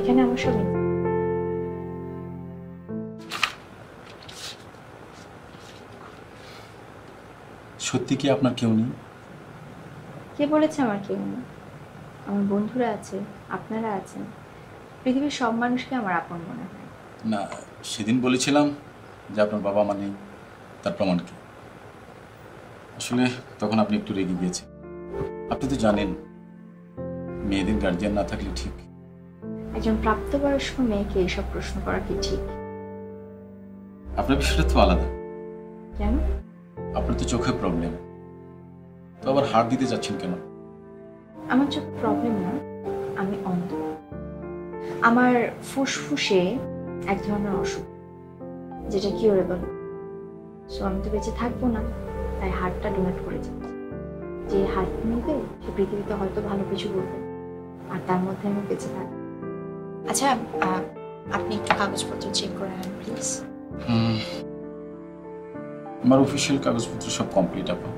এখানে আমার সব সত্যি কি আপনার কেউ নেই? কে বলেছে আমার কেউ নেই? আমার বন্ধুরা আছে, আপনারা আছেন, পৃথিবীর সব মানুষকে আমার আপন মনে হয়। না, সেদিন বলেছিলাম যে আপনার বাবা মা নেই, তার প্রমাণ কি? আসলে তখন আপনি একটু রেগে গিয়েছেন। আপনি তো জানেন মেয়েদের গার্জিয়ান না থাকলে ঠিক। একজন প্রাপ্তবয়স্ক মেয়েকে এইসব প্রশ্ন করা কি ঠিক? আপনার বিষয়টা তো আলাদা। কেন? আপনার তো চোখে প্রবলেম, তো আবার হাত দিতে যাচ্ছেন কেন? আমার চোখ প্রবলেম না, আমি অন্ধ। আমার ফুসফুসে এক ধরনের অসুখ, যেটা কিউরেবল। সো আমি তো বেঁচে থাকবো না, তাই হার্টটা ডোনেট করে যাচ্ছি। যে হার্ট নিবে সে পৃথিবীতে হয়তো ভালো কিছু করবে, আর তার মধ্যে আমি বেঁচে থাকবো। আচ্ছা, আপনি একটু কাগজপত্র চেক করে নেন প্লিজ। আমার অফিসিয়াল কাগজপত্র সব কমপ্লিট আপা।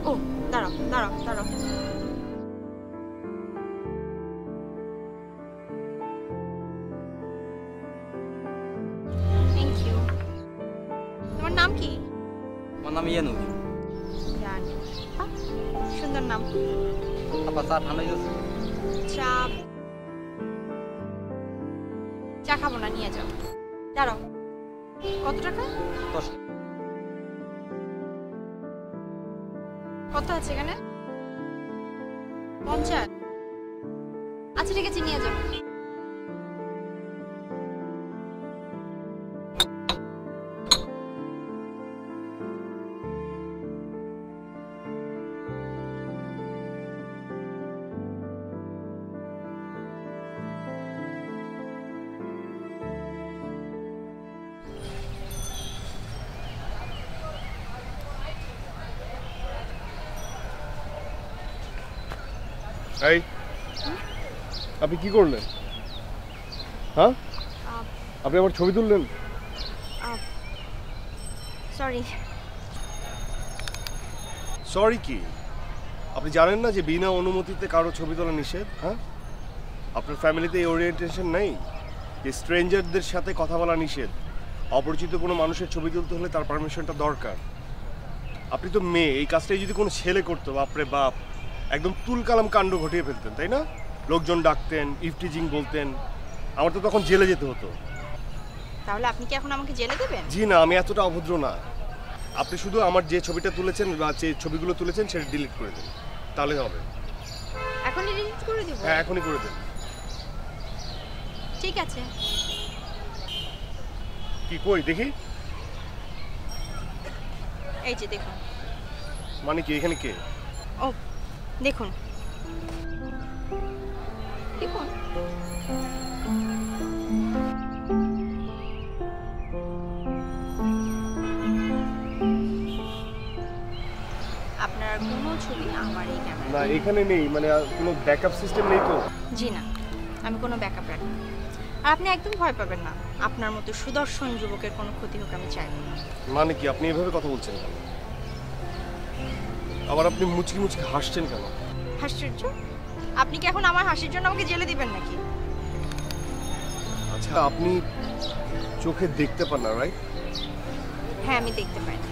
ও দাঁড়াও দাঁড়াও দাঁড়াও, থ্যাংক ইউ। তোমার নাম কি? আমার নাম ইয়ানুর। জানি, সুন্দর নাম। আপা চা ঠান্ডা হয়েছে? চা চা খাবো না, নিয়ে যাও। দাঁড়াও, কত টাকা? 10। কত আছে এখানে? 50। আচ্ছা ঠিক আছে, নিয়ে যাও। এই, আপনি কি করলেন? হ্যাঁ, আপনি আমার ছবি তুললেন? সরি। সরি কি? আপনি জানেন না যে বিনা অনুমতিতে কারো ছবি তোলা নিষেধ? হ্যাঁ, আপনার ফ্যামিলিতে এই ওরিয়েন্টেশন নেই যে স্ট্রেঞ্জারদের সাথে কথা বলা নিষেধ? অপরিচিত কোনো মানুষের ছবি তুলতে হলে তার পারমিশনটা দরকার। আপনি তো মেয়ে, এই কাজটাই যদি কোনো ছেলে করতো, বাপরে বাপ, একদম তুলকালাম কাণ্ড ঘটিয়ে ফেলতেন, তাই না? লোকজন ডাকতেন, ইফটিজিং বলতেন, আমার তো তখন জেলে যেতে হতো। তাহলে আপনি কি এখন আমাকে জেলে দেবেন? জি না, আমি এতটা অভদ্র না। আপনি শুধু আমার যে ছবিটা তুলেছেন বা যে ছবিগুলো তুলেছেন সেটা ডিলিট করে দেন, তাহলে হবে। এখনই ডিলিট করে দিব? হ্যাঁ, এখনই করে দেন। ঠিক আছে। কি কই দেখি? এই যে দেখুন। মানে কি, এখানে কে? ও দেখুন দেখুন। আপনার কোনো ছবি আমার এই ক্যামেরা না, এখানে নেই। মানে কোনো ব্যাকআপ সিস্টেম নেই তো? জি না, আমি কোনো ব্যাকআপ রাখি না। আর আপনি একদম ভয় পাবেন না, আপনার মতো সুদর্শন যুবকের কোনো ক্ষতি হোক আমি চাই না। মানে কি, আপনি এভাবে কথা বলছেন কেন? আবার আপনি মুচকি মুচকি হাসছেন কেন? আশ্চর্য, আপনি কি এখন আমার হাসির জন্য আমাকে জেলে দিবেন নাকি? আচ্ছা, আপনি চোখে দেখতে পান না, রাইট? হ্যাঁ, আমি দেখতে পাই না।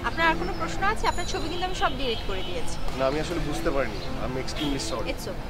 আপনার আর কোনো প্রশ্ন আছে? আপনার ছবি কিন্তু আমি সব ডিলিট করে দিয়েছি। না, আমি আসলে বুঝতে পারিনি। আমি এক্সট্রিমলি সরি। It's okay.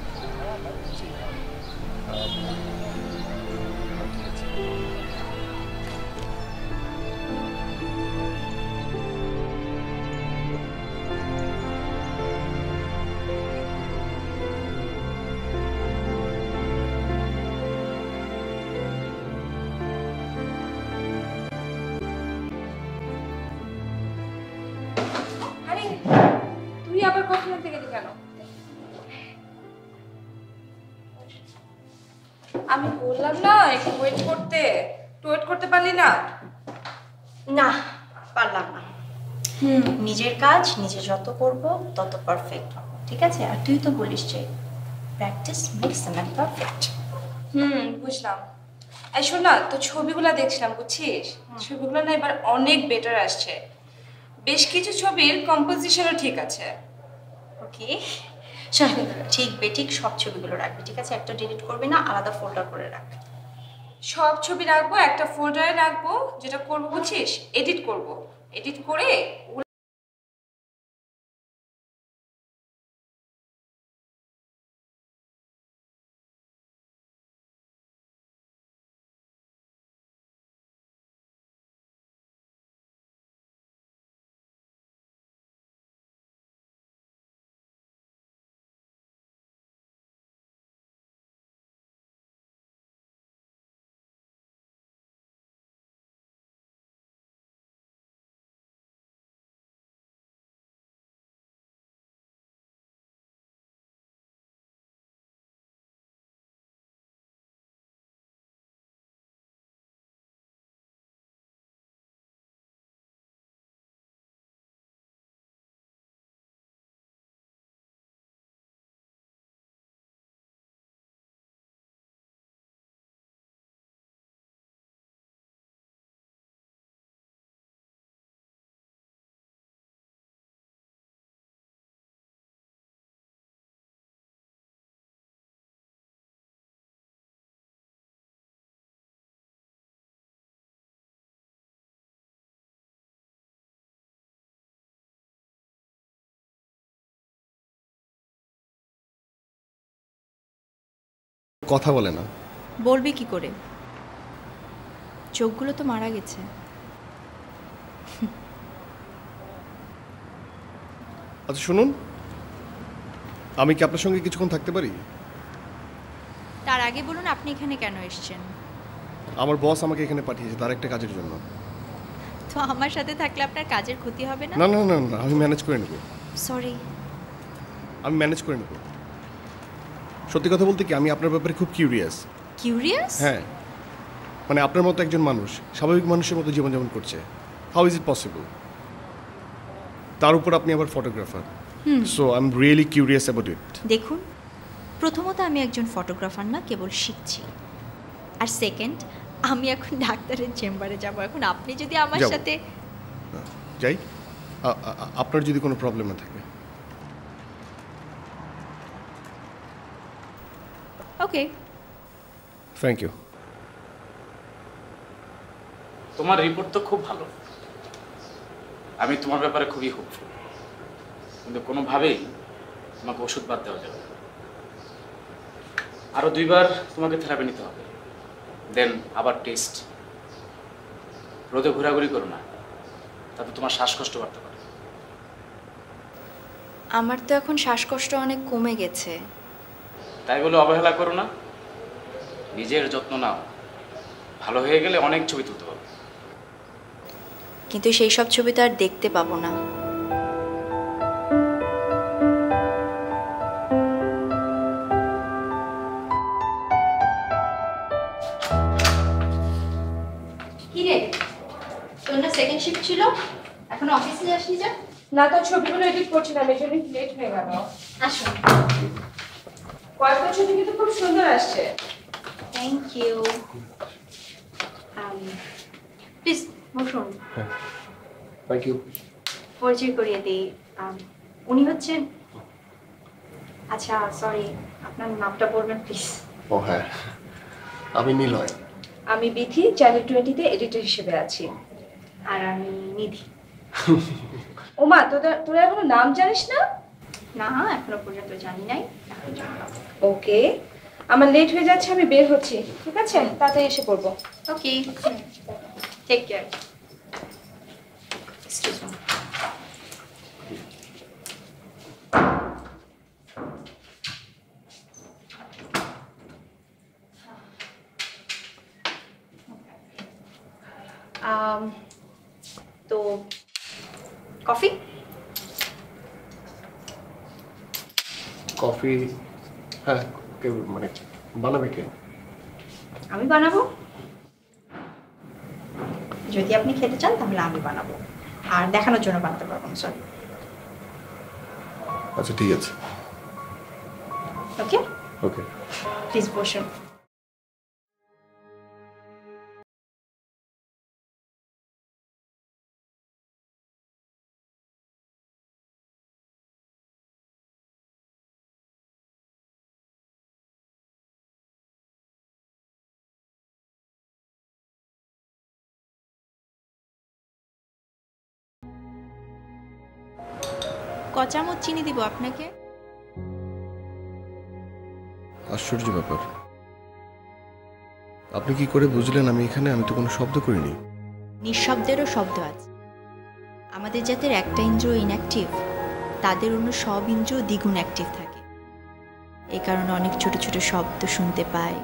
তুই আবার কখন থেকে কেন? আমি বললাম না একটু ওয়েট করতে, ওয়েট করতে পারলি না? না, পারলাম না। নিজের কাজ নিজে যত করব তত পারফেক্ট হব, ঠিক আছে? আর তুই তো বলিস যে practice makes the man perfect. বুঝলাম। এই শোন না, তো ছবিগুলো দেখছিলাম বুঝছিস, ছবিগুলো না এবার অনেক বেটার আসছে। বেশ কিছু ছবির কম্পোজিশনও ঠিক আছে। ওকে, শাকুন্তলা ঠিক বেঠিক সব ছবিগুলো রাখবি, ঠিক আছে? একটা ডিলিট করবি না, আলাদা ফোল্ডার করে রাখবি। সব ছবি রাখবো, একটা ফোল্ডারে রাখবো। যেটা করবো বুঝছিস, এডিট করব, এডিট করে কথা বলে না। বলবি কি করে? চোখগুলো তো মারা গেছে। আচ্ছা শুনুন, আমি কি আপনার সঙ্গে কিছুক্ষণ থাকতে পারি? তার আগে বলুন আপনি এখানে কেন এসেছেন? আমার বস আমাকে এখানে পাঠিয়েছে তার একটা কাজের জন্য। তো আমার সাথে থাকলে আপনার কাজের ক্ষতি হবে না? না না না না, আমি ম্যানেজ করে নেব। সরি। আমি ম্যানেজ করে নেব। সত্যি কথা বলতে কি, আমি আপনার ব্যাপারে খুব কিউরিয়াস। কিউরিয়াস? হ্যাঁ, মানে আপনার মতো একজন মানুষ স্বাভাবিক মানুষের মতো জীবনযাপন করছে, হাউ ইজ ইট পসিবল? তার উপর আপনি আবার photographer, so I am really curious about it. দেখুন, প্রথমত আমি একজন ফটোগ্রাফার না, কেবল শিখছি। আর সেকেন্ড, আমি এখন ডাক্তারের চেম্বারে যাব। এখন আপনি যদি আমার যাবো। সাথে যাই, আপনার যদি কোনো প্রবলেম না থাকে। ওকে। Thank you. তোমার রিপোর্ট তো খুব ভালো, আমি তোমার ব্যাপারে খুবই হোপফুল, কিন্তু কোনোভাবেই তোমাকে ওষুধ বাদ দেওয়া যাবে না। আরো 2বার তোমাকে থেরাপি নিতে হবে, দেন আবার টেস্ট। রোদে ঘোরাঘুরি করো না, তাতে তোমার শ্বাসকষ্ট বাড়তে পারে। আমার তো এখন শ্বাসকষ্ট অনেক কমে গেছে। তাই বলে অবহেলা করো না, নিজের যত্ন নাও। ভালো হয়ে গেলে অনেক ছবি তুলতে পারবে। কিন্তু সেই সব ছবি তো আর দেখতে পাবো না। কি রে, তোর না সেকেন্ড শিফট ছিল, এখন অফিসে যাসনি যা? না, তো ছবিগুলো এডিট করছিলাম, এই জন্য লেট হয়ে গেল। আসো। কয়েকটা ছবি কিন্তু খুব সুন্দর আসছে। Thank you. প্লিজ বসুন। Thank you. পরিচয় করিয়ে দিই, উনি হচ্ছেন, আচ্ছা সরি, আপনার নামটা বলবেন প্লিজ। ও হ্যাঁ, আমি নিলয়। আমি বিথি, চ্যানেল 20-তে এডিটর হিসেবে আছি। আর আমি নিধি। ওমা, তোরা এখনো নাম জানিস না? না, এখনো পর্যন্ত জানি নাই, এখন জানলাম। ওকে, আমার লেট হয়ে যাচ্ছে, আমি বের হচ্ছি, ঠিক আছে? তাড়াতাড়ি এসে পড়বো। ওকে, টেক কেয়ার। Excuse me. তো কফি? কফি? হ্যাঁ, কেউ মানে বানাবে কে? আমি বানাবো। যদি আপনি খেতে চান তাহলে আমি বানাবো, আর দেখানোর জন্য বানাতে পারবো না, সরি। আচ্ছা ঠিক আছে। ওকে ওকে। প্লিজ বসুন। ক চামচ চিনি দিব আপনাকে? আশ্চর্য ব্যাপার, আপনি কি করে বুঝলেন আমি এখানে? আমি তো কোনো শব্দ করিনি। নিঃশব্দেরও শব্দ আছে। আমাদের জাতের একটা ইন্দ্রিয় ইনঅ্যাক্টিভ, তাদের অন্য সব ইন্দ্রিয় দ্বিগুণ অ্যাক্টিভ থাকে। এই কারণে অনেক ছোট ছোট শব্দ শুনতে পায়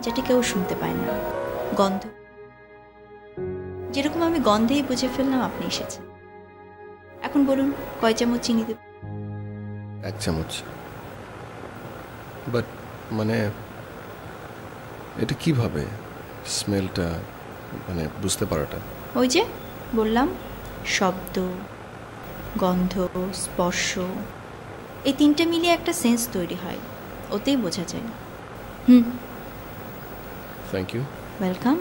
যেটা কেউ শুনতে পায় না। গন্ধ, যেরকম আমি গন্ধেই বুঝে ফেললাম আপনি এসেছেন। এখন বলুন কয় চামচ চিনি দেব? 1 চামচ। বাট মানে এটা কিভাবে স্মেলটা মানে বুঝতে পারাটা? ওই যে বললাম, শব্দ, গন্ধ, স্পর্শ, এই তিনটে মিলিয়ে একটা সেন্স তৈরি হয়, ওতেই বোঝা যায়। Thank you. ওয়েলকাম।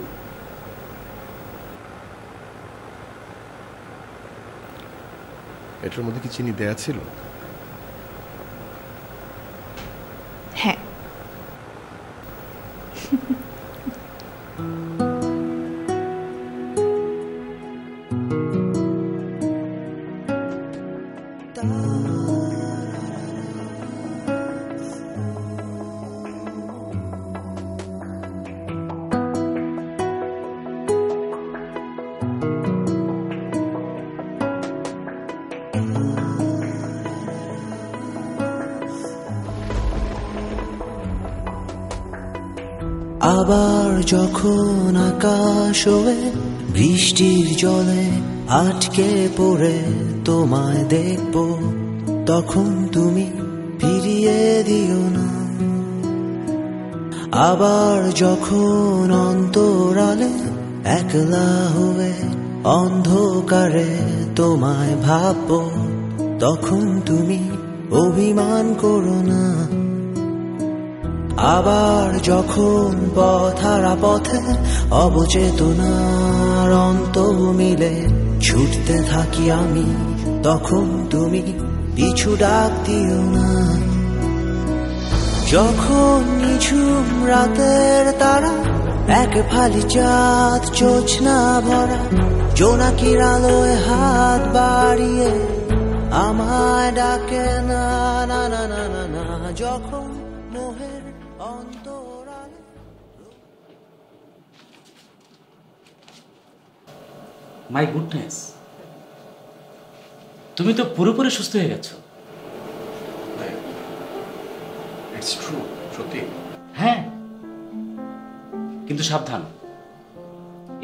এটার মধ্যে কি চিনি দেয়া ছিল? হ্যাঁ। আবার যখন আকাশ হয়ে বৃষ্টির জলে আটকে পড়ে তোমায় দেখব, তখন তুমি ফিরিয়ে দিও না। আবার যখন অন্তরালে একলা হয়ে অন্ধকারে তোমায় ভাবব, তখন তুমি অভিমান করো না। আবার যখন পথারা পথে অবচেতনার অন্ত মিলে ছুটতে থাকি আমি, তখন তুমি পিছু ডাক দিও না। যখন নিঝুম রাতের তারা এক ফালি চাঁদ জোছনা ভরা জোনাকির আলোয় হাত বাড়িয়ে আমায় ডাকে না না না না না না, যখন মোহের অন্তরালে। মাই গুডনেস, তুমি তো পুরোপুরি সুস্থ হয়ে গেছো। ইটস ট্রু, সত্যি। হ্যাঁ, কিন্তু সাবধান,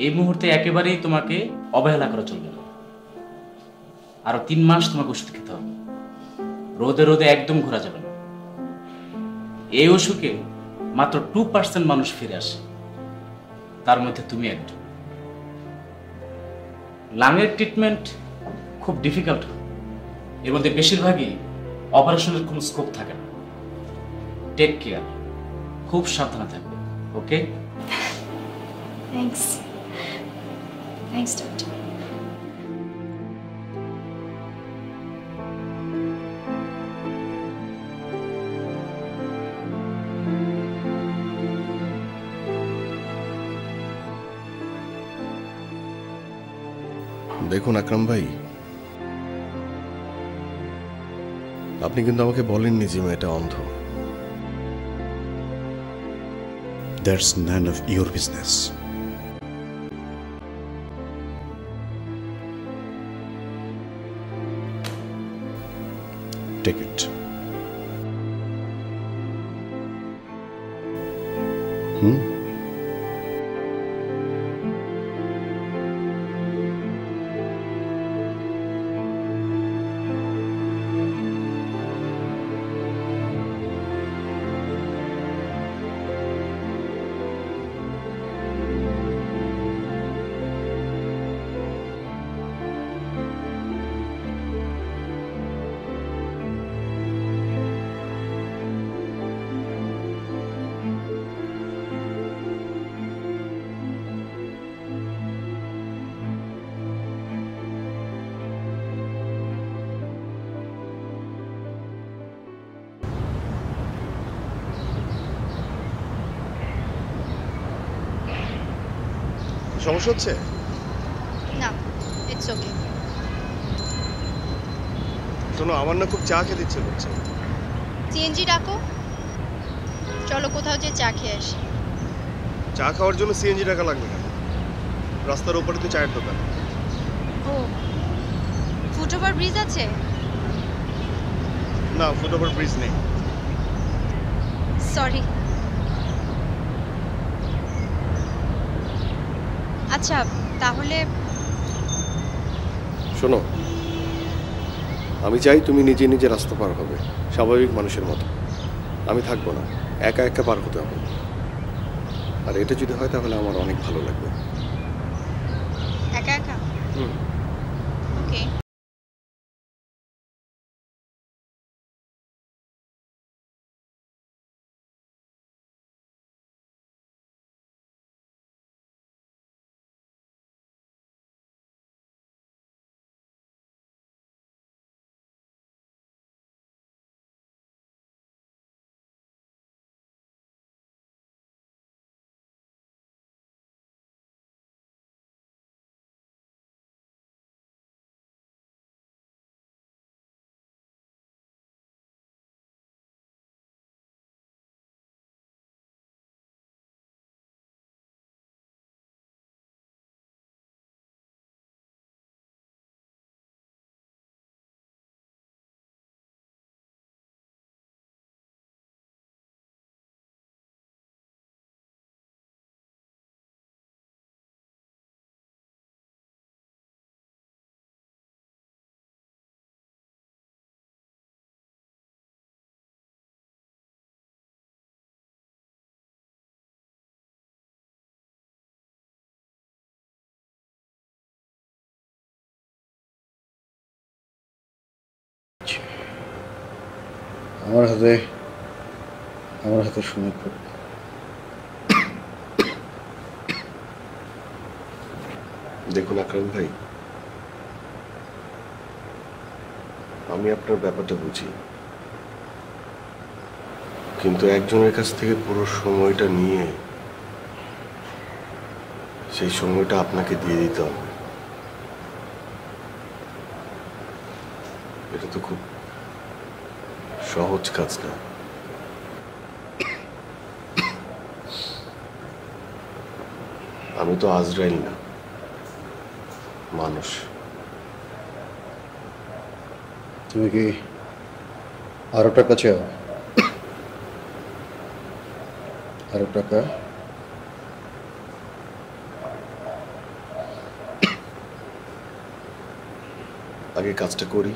এই মুহূর্তে একেবারেই তোমাকে অবহেলা করা চলবে না। আরো 3 মাস তোমাকে ওষুধ খেতে হবে। রোদে রোদে একদম ঘোরা যাবে না। এই অসুখে মাত্র 2% মানুষ ফিরে আসে, তার মধ্যে তুমি একজন। লাংয়ের ট্রিটমেন্ট খুব ডিফিকাল্ট, এর মধ্যে বেশিরভাগই অপারেশনের কোনো স্কোপ থাকে না। টেক কেয়ার, খুব সাবধানে থাকবে, ওকে? Thanks doctor. দেখুন আকরাম ভাই, আপনি কিন্তু আমাকে বলেননি যে মেয়েটা অন্ধ। That's none of your business. Take it. সমস্যা হচ্ছে? না, ইটস ওকে। শোনো, আমার না খুব চা খেতে ইচ্ছে করছে। সিএনজি ডাকো, চলো কোথাও যে চা খেয়ে আসি। চা খাওয়ার জন্য সিএনজি টাকা লাগবে কেন? রাস্তার ওপরে তো চায়ের দোকান। ও, ফুটওভার ব্রিজ আছে? না, ফুটওভার ব্রিজ নেই। সরি। আচ্ছা তাহলে শোনো, আমি চাই তুমি নিজে নিজে রাস্তা পার হবে স্বাভাবিক মানুষের মতো। আমি থাকবো না, একা একা পার হতে হবে। আর এটা যদি হয় তাহলে আমার অনেক ভালো লাগবে। একা একা? ওকে। আমার হাতে সময় খুব। দেখুন আকরাম ভাই, আমি আপনার ব্যাপারটা বুঝি, কিন্তু একজনের কাছ থেকে পুরো সময়টা নিয়ে সেই সময়টা আপনাকে দিয়ে দিতে হবে। এটা তো খুব সহজ কাজ না। আমি তো আজরাইল না, মানুষ। তুমি কি আরো টাকা চাও? আরো টাকা? আগে কাজটা করি।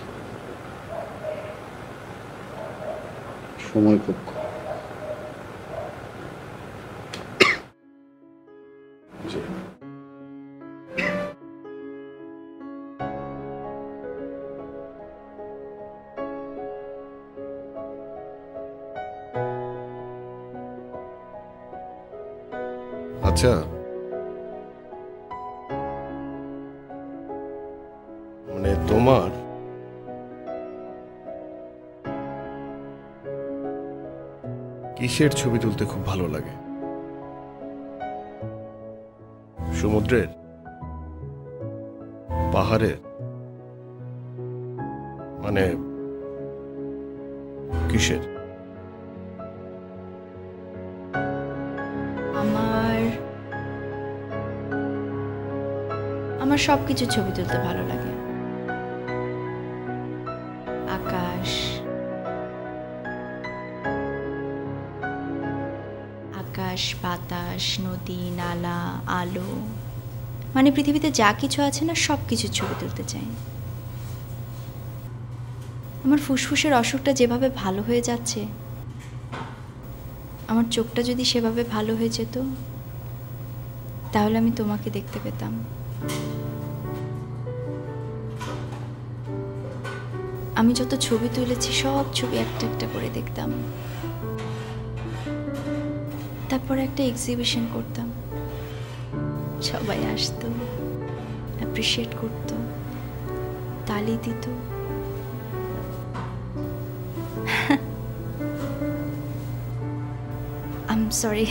সময় খুব জি। আচ্ছা, মানে তোমার কিসের ছবি তুলতে খুব ভালো লাগে? সমুদ্রের, পাহাড়ের, মানে কিসের? আমার সবকিছু ছবি তুলতে ভালো লাগে। আকাশ, বাতাস, নদী, নালা, আলো, মানে পৃথিবীতে যা কিছু আছে না সবকিছু ছবি তুলতে চাই। আমার ফুসফুসের অসুখটা যেভাবে ভালো হয়ে যাচ্ছে, আমার চোখটা যদি সেভাবে ভালো হয়ে যেত, তাহলে আমি তোমাকে দেখতে পেতাম। আমি যত ছবি তুলেছি সব ছবি একটা একটা করে দেখতাম, তারপরে একটা এক্সিবিশন করতাম, সবাই আসতো, অ্যাপ্রিশিয়েট করতো, তালি দিত। I am sorry.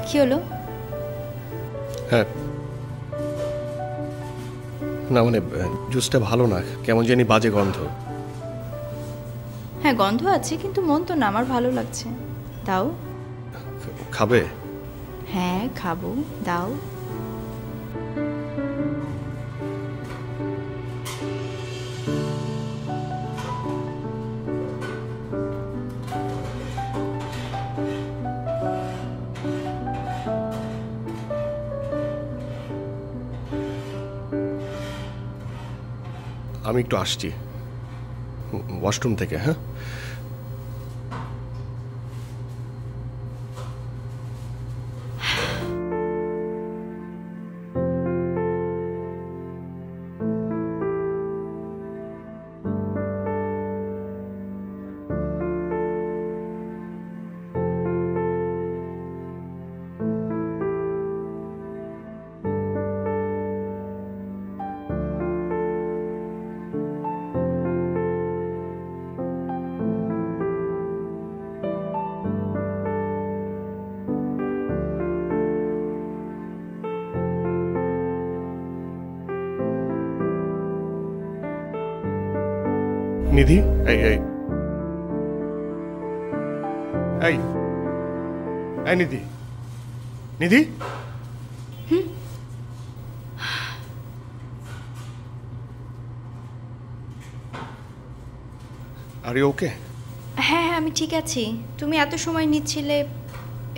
কি হলো? হ্যাঁ, না মানে জুসটা ভালো না, কেমন জানি বাজে গন্ধ। হ্যাঁ গন্ধ আছে, কিন্তু মন তো না, আমার ভালো লাগছে। দাও। খাবে? হ্যাঁ খাবো, দাও। আমি একটু আসছি ওয়াশরুম থেকে। হ্যাঁ নিধি, এই এই এই এই নিধি, নিধি আর ইউ ওকে? হ্যাঁ হ্যাঁ আমি ঠিক আছি। তুমি এত সময় নিচ্ছিলে,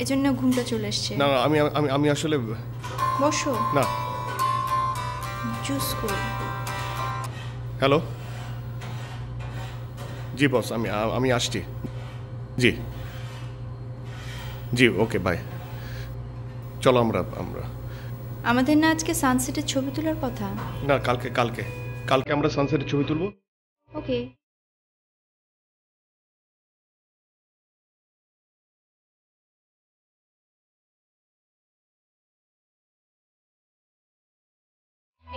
এজন্য ঘুমটা চলে এসছে। না আমি আমি আমি আসলে বসো না। জুস করি। হ্যালো, জি বস, আমি আমি আসছি। জি জি ওকে বাই। চলো আমরা আমরা আমাদের না আজকে সানসেটের ছবি তোলার কথা? না কালকে কালকে কালকে আমরা সানসেটের ছবি তুলবো। ওকে।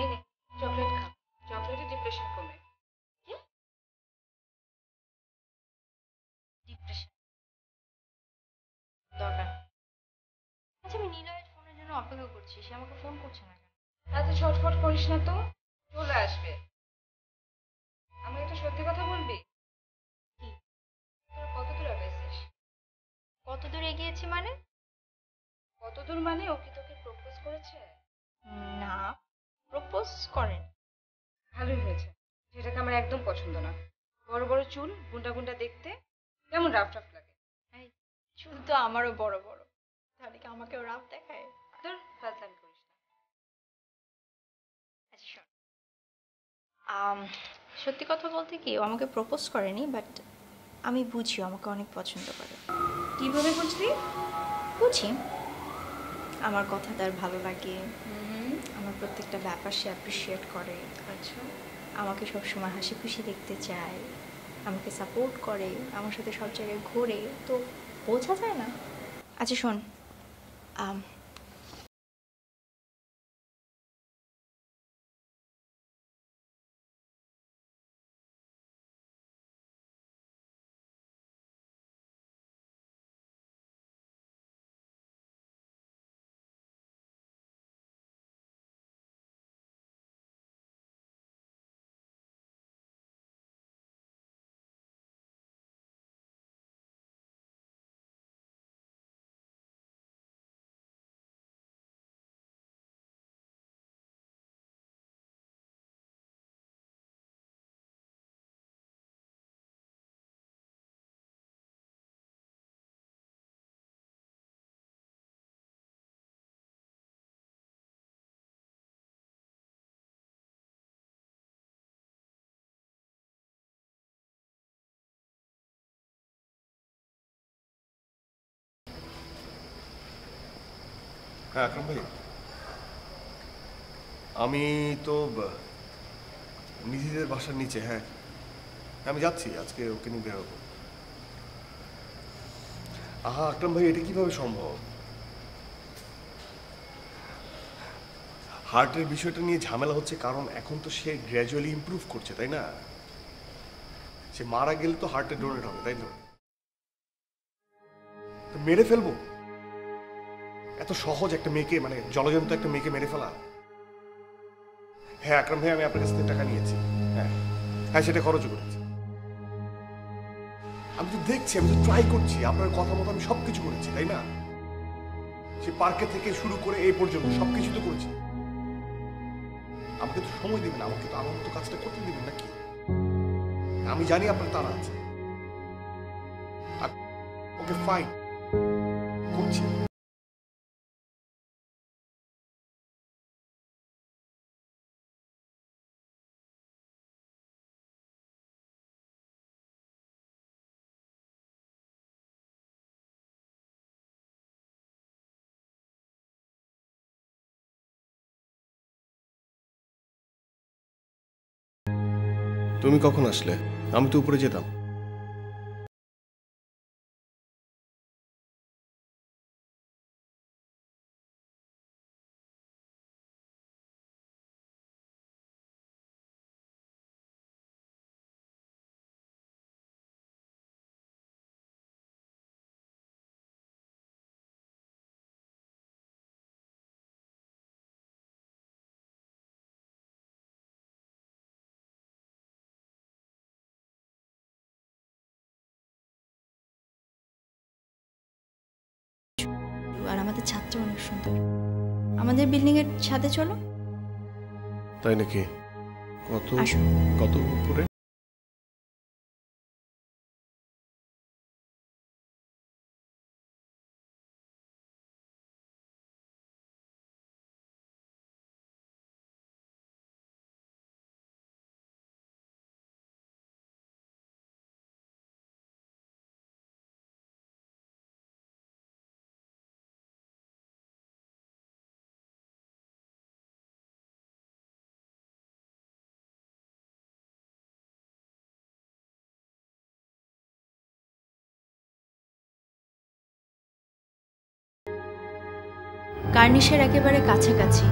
এই নে চকলেট খা, চকলেটে ডিপ্রেশন কমে। ডিপ্রেশন দরকার। আচ্ছা আমি নীলয়ের ফোনের জন্য অপেক্ষা করছি, সে আমাকে ফোন করছে না কেন? এত ছটফট করিস না তো, চলে আসবে। আমি একটা সত্যি কথা বলবি? কি? তোরা কত দূর আগাইছিস? কত দূর এগিয়েছি মানে? কত দূর মানে ও কি তোকে প্রপোজ করেছে? না, প্রপোজ করেন। ভালোই হয়েছে, যেটাকে আমার একদম পছন্দ না। বড় বড় চুল, গুন্ডা গুন্ডা দেখতে, কেমন রাফ রাফ লাগে। এই চুল তো আমারও বড় বড়, তাহলে কি আমাকেও রাফ দেখায়? তোর ফাজলামি করিস না। আচ্ছা শোন, সত্যি কথা বলতে কি, ও আমাকে প্রপোজ করেনি, বাট আমি বুঝি ও আমাকে অনেক পছন্দ করে। কিভাবে বুঝলি? বুঝি, আমার কথা তার ভালো লাগে, আমার প্রত্যেকটা ব্যাপার সে অ্যাপ্রিসিয়েট করে। আচ্ছা, আমাকে সবসময় হাসি খুশি দেখতে চায়, আমাকে সাপোর্ট করে, আমার সাথে সব জায়গায় ঘোরে, তো বোঝা যায় না। আচ্ছা শোন, হ্যাঁ আকরাম ভাই, আমি তো নিধিদের বাসার নিচে। হ্যাঁ আমি যাচ্ছি, আজকে ওকে নিয়ে বেরোবো। আহা আকরাম ভাই, এটা কিভাবে সম্ভব? হার্টের বিষয়টা নিয়ে ঝামেলা হচ্ছে কারণ এখন তো সে গ্র্যাজুয়ালি ইমপ্রুভ করছে, তাই না? সে মারা গেলে তো হার্টে ডোনেট হবে, তাই তো? তো মেরে ফেলবো? এত সহজ একটা মেয়েকে, মানে জলজন্ত একটা মেয়েকে মেরে ফেলা? হ্যাঁ আকরাম ভাই, আমি আপনার কাছ থেকে টাকা নিয়েছি। হ্যাঁ হ্যাঁ, সেটা খরচ করেছি। আমি তো দেখছি, আমি তো ট্রাই করছি, আপনার কথা মতো আমি সবকিছু করেছি, তাই না? সে পার্কে থেকে শুরু করে এই পর্যন্ত সবকিছু তো করেছি। আমাকে তো সময় দিবেন, আমাকে তো আমার মতো কাজটা করতে দিবেন নাকি? আমি জানি আপনার তাড়া আছে। ওকে ফাইন, করছি। তুমি কখন আসলে? আমি তো উপরে যেতাম। আর আমাদের ছাদটা অনেক সুন্দর। আমাদের বিল্ডিং এর ছাদে চলো। তাই নাকি? কত আসো। কত উপরে? কার্নিশের একেবারে কাছাকাছি।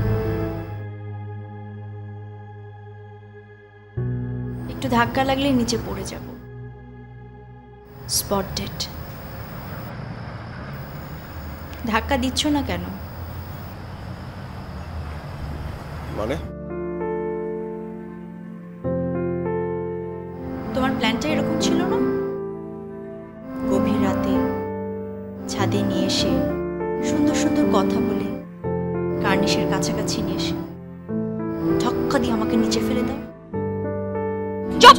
একটু ধাক্কা লাগলে নিচে পড়ে যাব। Spot date. ধাক্কা দিচ্ছ না কেন? মানে তোমার প্ল্যানটা এরকম ছিল না? গভীর রাতে ছাদে নিয়ে এসে সুন্দর সুন্দর কথা বলে কার্নিশের কাছাকাছি নিয়ে এসে ধাক্কা দিয়ে আমাকে নিচে ফেলে দাও। চুপ!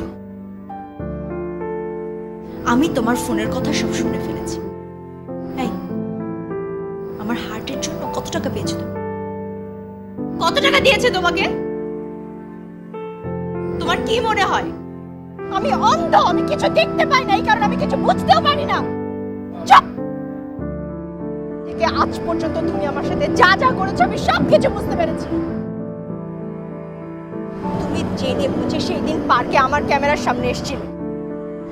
আমি তোমার ফোনের কথা সব শুনে ফেলেছি। এই, আমার হার্টের জন্য কত টাকা পেয়েছো তুমি? কত টাকা দিয়েছে তোমাকে? তোমার কি মনে হয় আমি অন্ধ? আমি কিছু দেখতে পাই না, এই কারণে আমি কিছু বুঝতেও পারি না। চুপ! আজ পর্যন্ত তুমি আমার সাথে যা যা করেছো আমি সবকিছু বুঝতে পেরেছি। তুমি জেনে বুঝে সেই দিন পার্কে আমার ক্যামেরার সামনে এসেছিলে।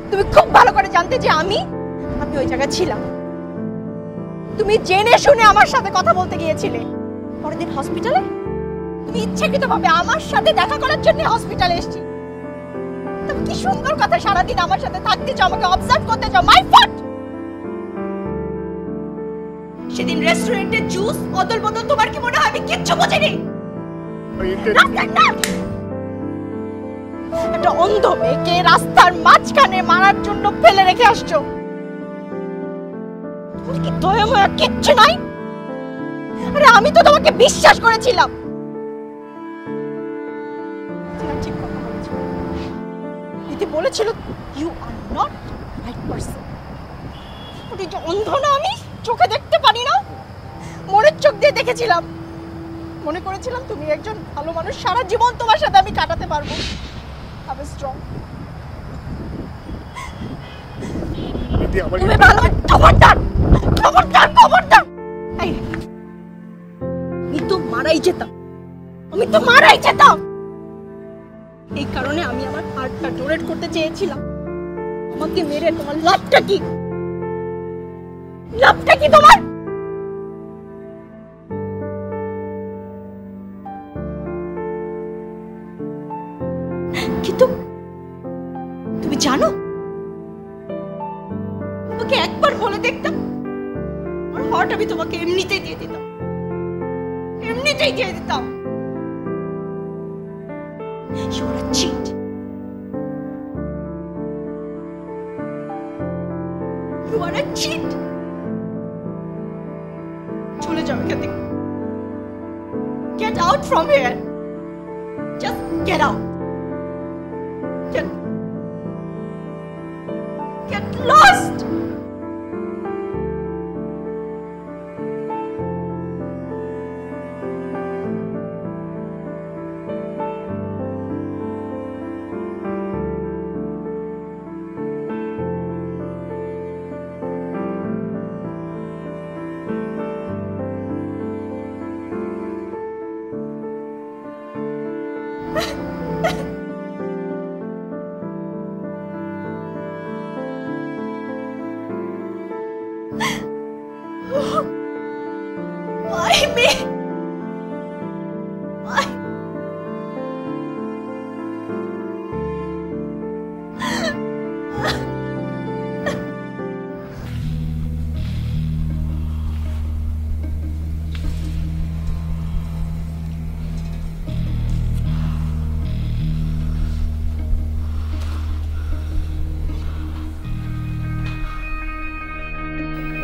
তুমি খুব ভালো করে জানতে যে আমি ওই জায়গায় ছিলাম। তুমি জেনে শুনে আমার সাথে কথা বলতে গিয়েছিলে। পরের দিন হসপিটালে তুমি ইচ্ছাকৃতভাবে আমার সাথে দেখা করার জন্য হসপিটালে এসেছিলে। তুমি কি সুন্দর কথা, সারাদিন আমার সাথে থাকতে চাও, আমাকে অবজার্ভ করতে চাও। মাই ফট! সেদিন রেস্টুরেন্টে জুস অদল বদল, তোমার কি মনে হয় আমি কিচ্ছু বুঝিনি? একটা অন্ধ মেয়েকে রাস্তার মাঝখানে মারার জন্য ফেলে রেখে আসছো। তোমার কি দয়া মায়া কিচ্ছু নাই? আরে আমি তো তোমাকে বিশ্বাস করেছিলাম। ঠিক কথা বলেছো। এতে বলেছিল you are not right person. ওটা যে অন্ধ না, আমি চোখে দেখতে পারি না, মনের চোখ দিয়ে দেখেছিলাম। মনে করেছিলাম তুমি একজন ভালো মানুষ, সারা জীবন তোমার সাথে আমি কাটাতে পারবো। আমি স্ট্রং। তুমি ভালো, খবরদার খবরদার খবরদার। আমি তো মারাই যেতাম, আমি তো মারাই যেতাম। এই কারণে আমি আমার হার্টটা ডোনেট করতে চেয়েছিলাম। আমাকে মেরে তোমার লাভটা কি? লাভটা কি তোমার? কিন্তু তুমি জানো, তোমাকে একবার বলে দেখতাম, আমার হার্ট আমি তোমাকে এমনিতেই দিয়ে দিতাম, এমনিতেই দিয়ে দিতাম। You are a cheat. You are a cheat. চলে যাও এখান থেকে। Get out from here. Just get out. Get lost. Why me? Why?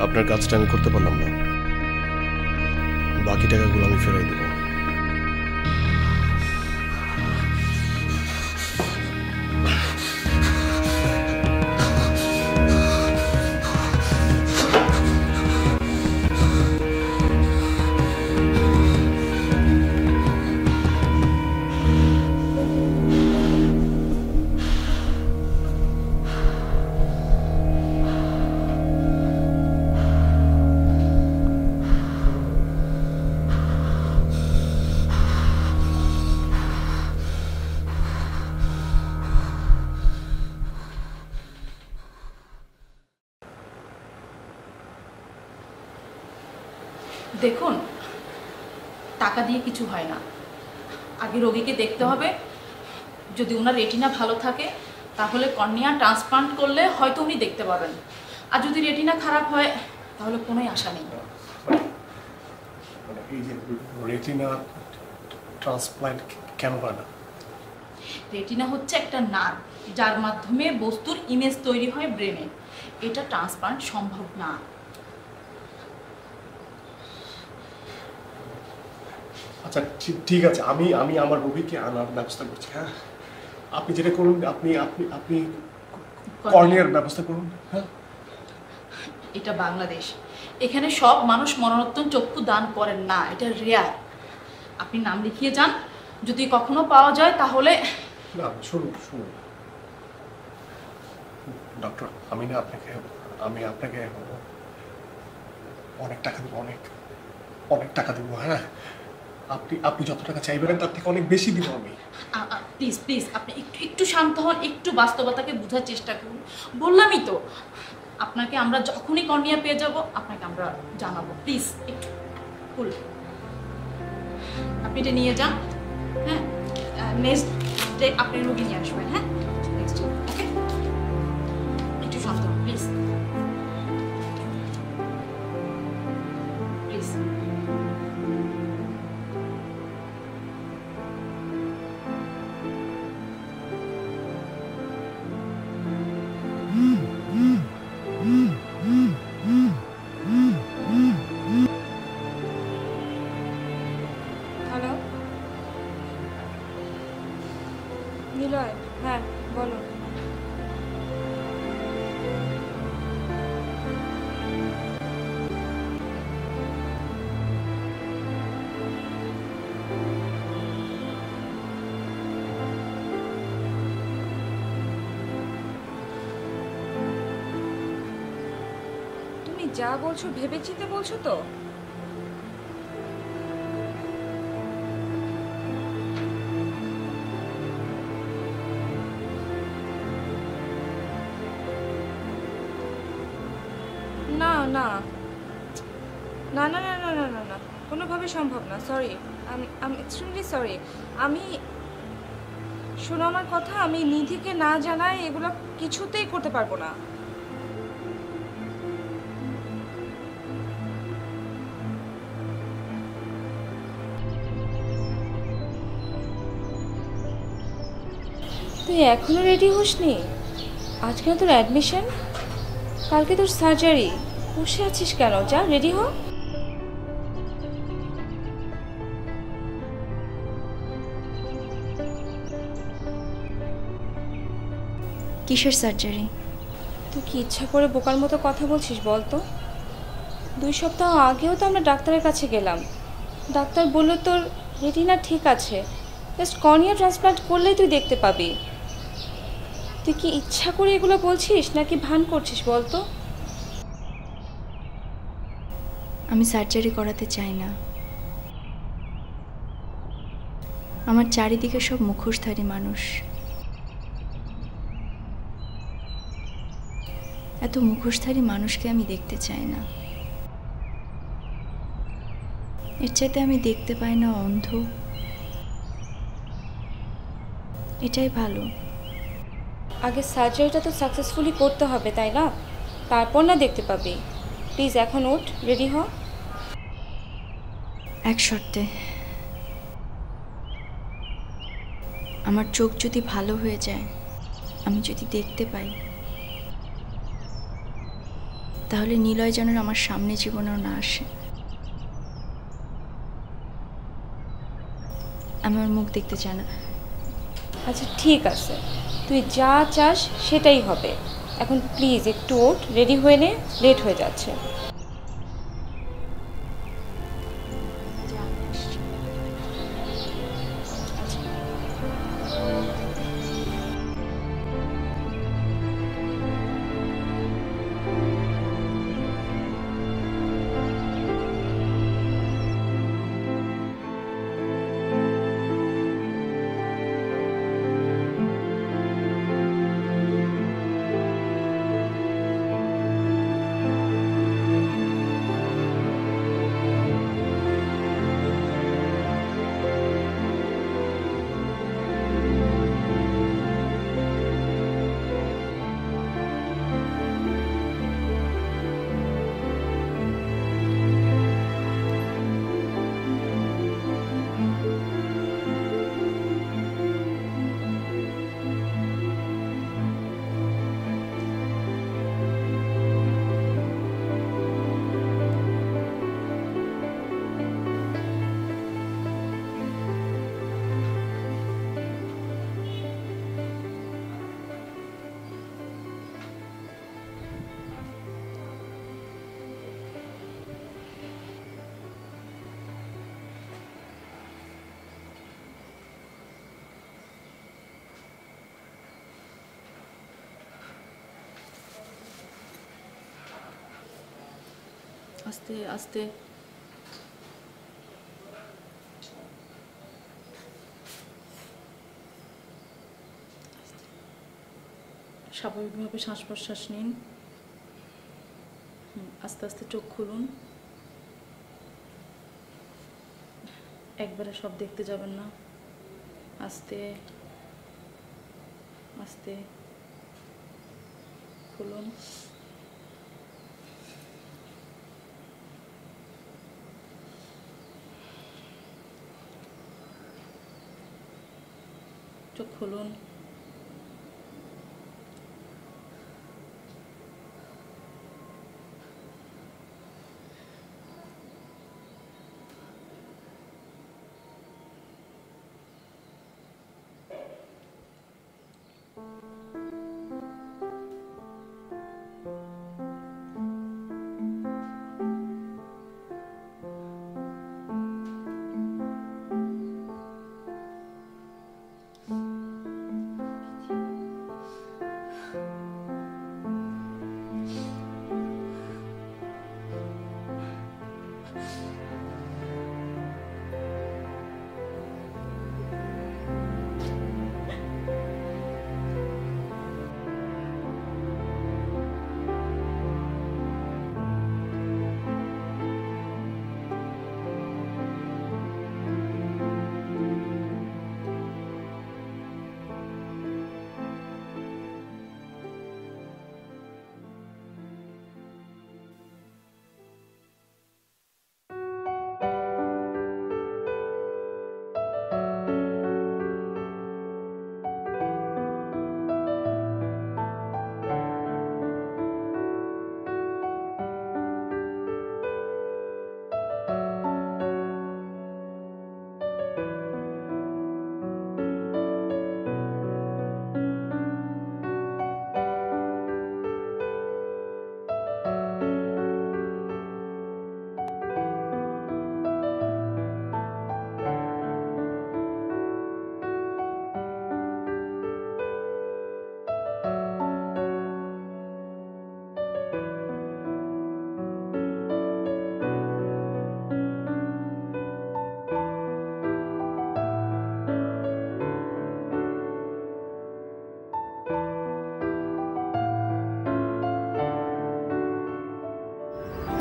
আপনার কাজটা আমি করতে পারলাম না, বাকি টাকাগুলো আমি ফেরাই দেবো। দেখুন, টাকা দিয়ে কিছু হয় না। আগে রোগীকে দেখতে হবে, যদি ওনার রেটিনা ভালো থাকে তাহলে কর্নিয়া ট্রান্সপ্লান্ট করলে হয়তো উনি দেখতে পাবেন, আর যদি রেটিনা খারাপ হয় তাহলে কোনোই আশা নেই। এই যে রেটিনা ট্রান্সপ্লান্ট কেন হয় না? রেটিনা হচ্ছে একটা নার্ভ যার মাধ্যমে বস্তুর ইমেজ তৈরি হয় ব্রেনে। এটা ট্রান্সপ্লান্ট সম্ভব না। আচ্ছা ঠিক আছে, আমি আমার রোগীকে আনার ব্যবস্থা করছি। হ্যাঁ, আপনি যেটা করুন, আপনি আপনি আপনি কর্নিয়ার ব্যবস্থা করুন। হ্যাঁ, এটা বাংলাদেশ, এখানে সব মানুষ মরণোত্তর চক্ষু দান করেন না, এটা রেয়ার। আপনি নাম লিখিয়ে যান, যদি কখনো পাওয়া যায় তাহলে। না শুনুন ডক্টর, আমি আপনাকে অনেক টাকা দেবো, অনেক টাকা দেবো। হ্যাঁ, আপনি যত টাকা চাইবেন তার থেকে অনেক বেশি দিব আমি। প্লিজ আপনি একটু শান্ত হন, একটু বাস্তবতাকে বোঝার চেষ্টা করুন। বললামই তো আপনাকে, আমরা যখনই কর্নিয়া পেয়ে যাব আপনাকে আমরা জানাবো। প্লিজ একটু কুল, আপনি এটা নিয়ে যান। হ্যাঁ, নেক্সট ডে আপনি রোগী নিয়ে আসবেন। হ্যাঁ, নেক্সট ডে। ওকে, একটু শান্ত হন প্লিজ। প্লিজ হ্যালো নিলয়, হ্যাঁ বলো। তুমি যা বলছো ভেবেচিন্তে বলছো তো? না না না না না না না না না কোনোভাবে সম্ভব না। Sorry, I extremely sorry. আমি শোনো আমার কথা, আমি নিধিকে না জানাই এগুলো কিছুতেই করতে পারবো না। তুই এখনো রেডি হসনি? আজকে না তোর অ্যাডমিশন, কালকে তোর সার্জারি। বসে আছিস কেন? যা রেডি হ। কিসের সার্জারি? তুই কি ইচ্ছা করে বোকার মতো কথা বলছিস বল তো? 2 সপ্তাহ আগেও তো আমরা ডাক্তারের কাছে গেলাম, ডাক্তার বলল তোর রেটিনা ঠিক আছে, জাস্ট কর্নিয়া ট্রান্সপ্লান্ট করলেই তুই দেখতে পাবি। তুই কি ইচ্ছা করে এগুলো বলছিস নাকি ভান করছিস বল তো? আমি সার্জারি করাতে চাই না। আমার চারিদিকে সব মুখোশধারী মানুষ। এত মুখোশধারী মানুষকে আমি দেখতে চাই না। এর চাইতে আমি দেখতে পাই না অন্ধ, এটাই ভালো। আগে সার্জারিটা তো সাকসেসফুলি করতে হবে তাই না? তারপর না দেখতে পাবি। প্লিজ এখন ওঠ, রেডি হ। এক শর্তে, আমার চোখ যদি ভালো হয়ে যায়, আমি যদি দেখতে পাই, তাহলে নিলয় যেন আমার সামনে জীবনেও না আসে। আমি আমার মুখ দেখতে চাই না। আচ্ছা ঠিক আছে, তুই যা চাস সেটাই হবে। এখন প্লিজ একটু ওঠ, রেডি হয়ে নে, লেট হয়ে যাচ্ছে। আস্তে আস্তে। স্বাভাবিকভাবে শ্বাস প্রশ্বাস নিন। আস্তে আস্তে চোখ খুলুন। একবারে সব দেখতে যাবেন না, আস্তে আস্তে খুলুন। চোখ খুলুন।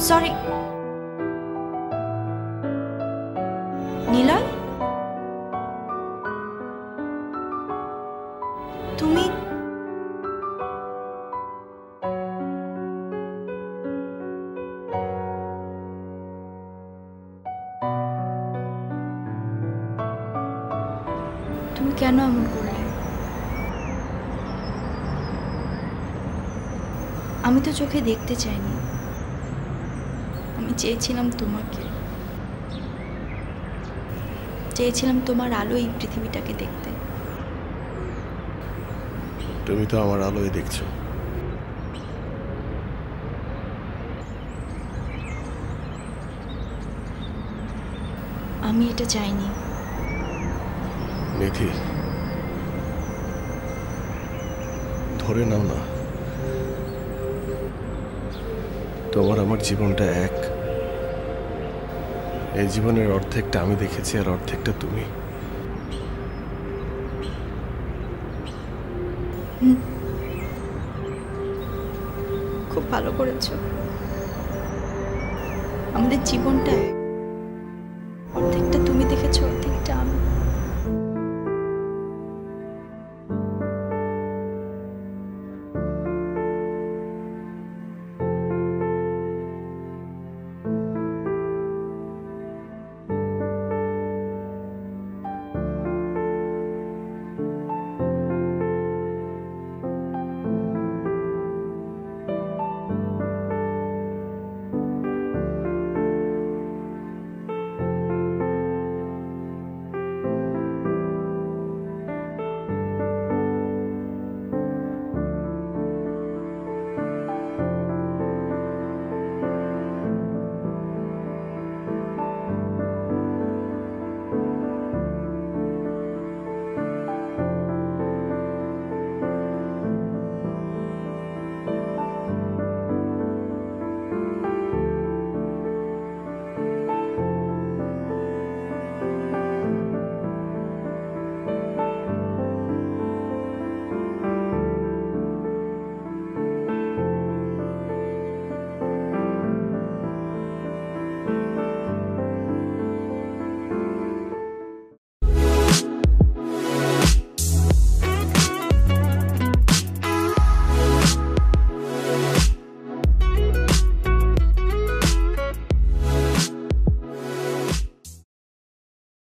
সরি নীলা, তুমি তুমি কেন এমন করলে? আমি তো চোখে দেখতে চাইনি, আমি চেয়েছিলাম তোমাকে, চেয়েছিলাম তোমার আলো এই পৃথিবীটাকে দেখতে। তুমি তো আমার আলোয় দেখছো। আমি এটা চাইনি। নিধি, ধরে নাও না, তোমার আমার জীবনটা এক। এই জীবনের অর্ধেকটা আমি দেখেছি আর অর্ধেকটা তুমি। খুব ভালো করেছো। আমাদের জীবনটা এক, অর্ধেকটা